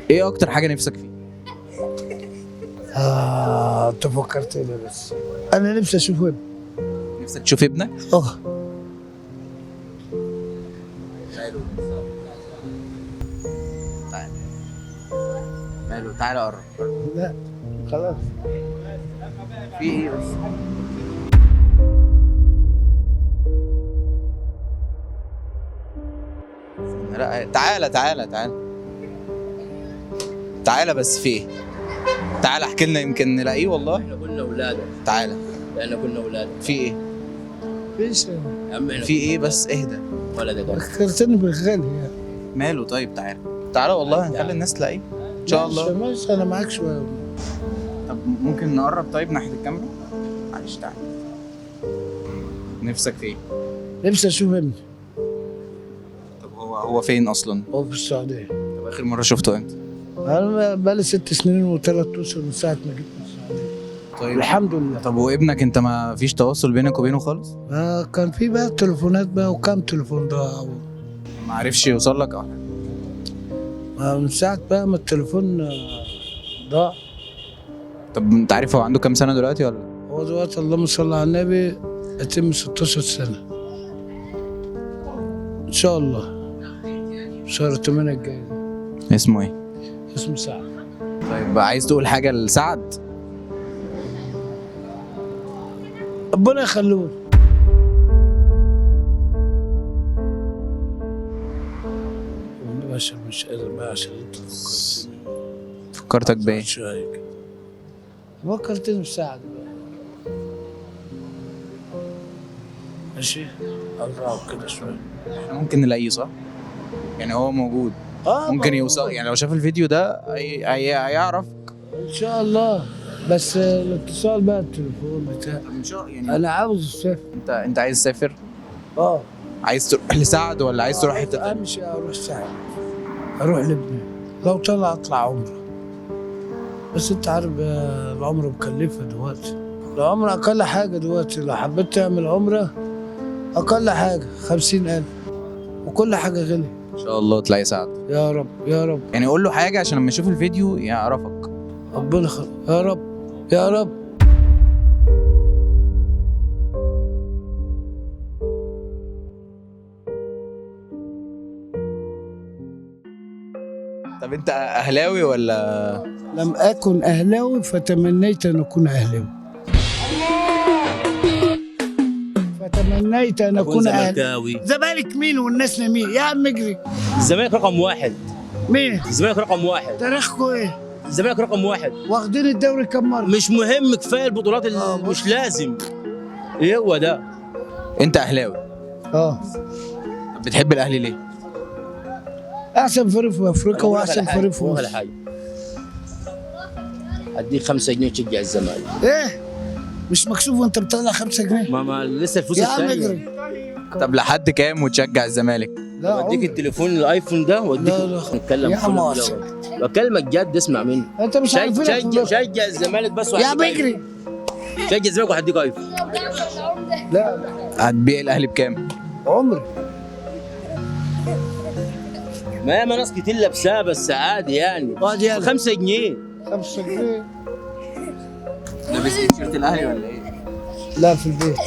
ايه اكتر حاجه نفسك فيه؟ انت فكرتني بس. انا نفسي اشوف ابني. نفسك تشوف ابنك؟ اه. ماله، تعالى قرب. لا خلاص. في ايه بس؟ لا تعالى تعالى تعالى تعالى، بس في ايه؟ تعالى احكي لنا يمكن نلاقيه والله. احنا كنا اولاده. تعالى. احنا كنا اولاده. في ايه؟ فيش. يا عم احنا في ايه بس؟ اهدى. ولدك أنا. فكرتني بالغالي يعني. ماله طيب؟ تعالى تعالى والله هنخلي الناس تلاقيه ان شاء الله. ماشي انا معاك شويه. طب ممكن نقرب طيب ناحيه الكاميرا؟ معلش تعالى. نفسك في ايه؟ نفسي اشوف ابني. طب هو فين اصلا؟ هو في السعوديه. طب اخر مره شفته امتى؟ انا بقالي 6 سنين و3 اشهر من ساعه ما جيت من السعوديه. طيب الحمد لله. طب وابنك انت ما فيش تواصل بينك وبينه خالص؟ كان في بقى تليفونات بقى، وكام تليفون ضاع. ما عرفش يوصل لك اه؟ من ساعه بقى ما التليفون ضاع. طب انت عارف هو عنده كام سنه دلوقتي ولا؟ هو دلوقتي اللهم صل على النبي يتم 16 سنه ان شاء الله، شهر 8 الجاي. اسمه ايه؟ اسمه سعد. طيب عايز تقول حاجه لسعد؟ ربنا يخليه. عشان مش قادر بقى، عشان انت فكرتك بايه؟ شويه كده. فكرتني بسعد بقى. ماشي قرب كده شويه. احنا ممكن نلاقيه صح؟ يعني هو موجود. ممكن يوصل، يعني لو شاف الفيديو ده هيعرف ان شاء الله. بس الاتصال بقى، التليفون بتاع. ان شاء الله. يعني انا عاوز اسافر. انت عايز تسافر؟ اه. عايز تروح لسعد ولا عايز تروح حته تانية؟ امشي اروح سعد، اروح لبنان، لو طلع اطلع عمره. بس انت عارف العمره مكلفه دلوقتي. العمره اقل حاجه دلوقتي لو حبيت تعمل عمره اقل حاجه 50,000، وكل حاجه غلي. ان شاء الله تلاقي سعد. يا رب يا رب. يعني قول له حاجه عشان لما يشوف الفيديو يعرفك. ربنا يا رب يا رب. طب انت اهلاوي ولا؟ لم اكن اهلاوي فتمنيت ان اكون اهلاوي. فتمنيت ان اكون اهلاوي. زملكاوي. زمالك مين والناس مين؟ يا عم اجري. الزمالك رقم واحد. مين؟ الزمالك رقم واحد. تاريخكم ايه؟ الزمالك رقم واحد. واخدين الدوري كم مره؟ مش مهم، كفايه البطولات اللي مش لازم. ايه هو ده؟ انت اهلاوي؟ اه. طب بتحب الاهلي ليه؟ احسن فريق في افريقيا واحسن فريق في ولا مصر. حاجه. اديك 5 جنيه تشجع الزمالك. ايه؟ مش مكسوف وانت بتطلع 5 جنيه؟ ما لسه الفلوس يا عم الثانيه. اجري. طب لحد كام وتشجع الزمالك؟ لا اديك عمري. التليفون الايفون ده واديك. لا لا. نتكلم يا عم كل واثق. الأول. بكلمك جد، اسمع مني. انت مش عارفين شجع الزمالك بس يا عم اجري. شجع الزمالك وهديك ايفون. لا هتبيع الاهلي بكام؟ عمري. ما ناس كتير لابساها بس عادي يعني. عادي يعني. 5 جنيه. 5 جنيه. لابس ايه، تيشيرت الاهلي ولا ايه؟ لا في البيت.